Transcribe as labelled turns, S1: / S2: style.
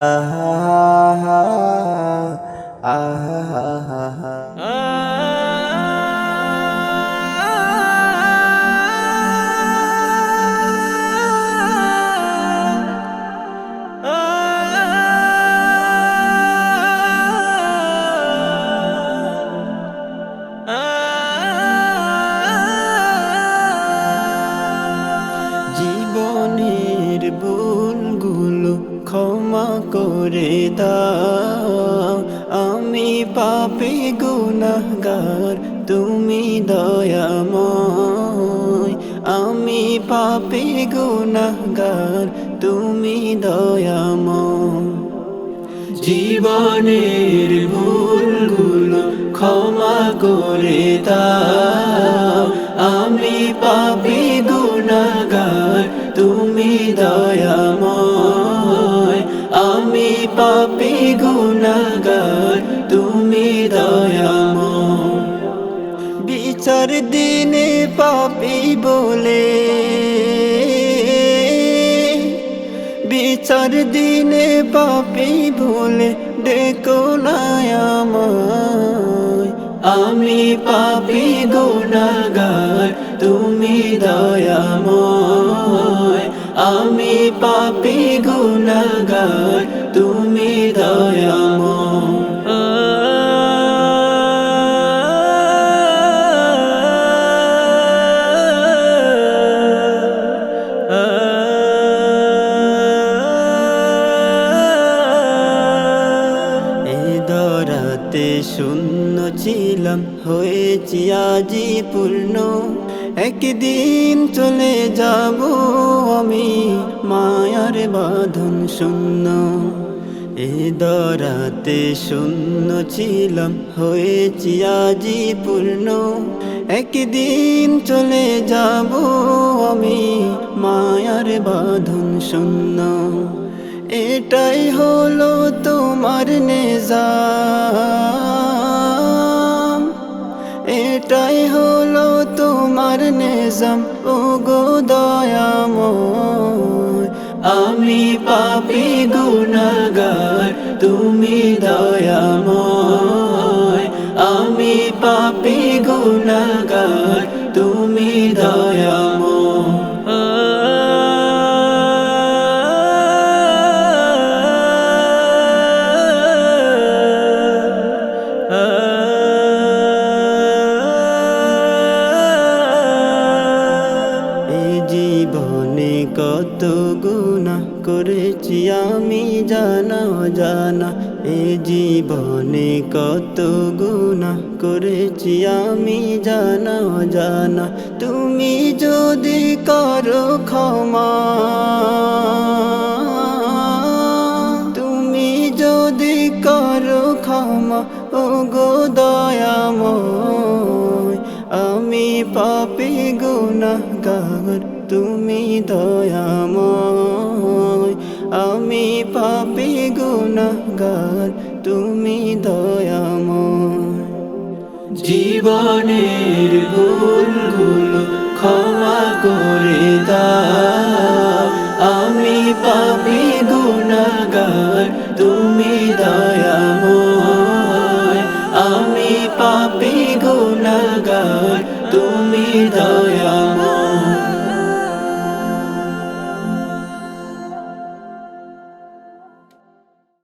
S1: আহা আহা জীবনের ভুলগুলো ক্ষমা করে দাও, আমি পাপী গুনাহগার, তুমি দয়াময়। আমি পাপী গুনাহগার, তুমি দয়াময়। জীবনের ভুলগুলো ক্ষমা করে দাও, আমি পাপী গুনাহগার, তুমি দয়াময়। আমি পাপী গুনাহগার, তুমি দয়াময়। বিচার দিনে পাপী বলে, বিচার দিনে পাপী বলে ডেকো না আমায়। আমি পাপী গুনাহগার, তুমি দয়াময়। আমি পাপী গুনাহগার, তুমি দয়াময়। রাতে শূন্য ছিলাম, হয়েছি আজি পূর্ণ। একদিন চলে যাব আমি, মায়ার বাঁধন শূন্য। এ দরাতে শূন্য ছিলাম, হয়েছি আজি পূর্ণ। একদিন চলে যাব আমি, মায়ার বাঁধন শূন্য। এটাই হলো তোমার নিজাম, এটাই হলো তোমার নিজাম, ও গো দয়াময়। আমি পাপী গুনাহগার, তুমি দয়াময়। আমি পাপী গুনাহগার, তুমি দয়াময়। জীবনে কত গুনাহ করেছি আমি জানা অজানা। এ জীবনে কত গুনাহ করেছি আমি জানা অজানা। তুমি যদি করো ক্ষমা, তুমি যদি করো ক্ষমা, ও গো দয়াময়। আমি পাপী গুনাহগার, তুমি দয়াময়। আমি পাপী গুনাহগার, তুমি দয়াময়। জীবনের ভুলগুলো ক্ষমা করে দাও, আমি পাপী গুনাহগার, তুমি দয়াময়।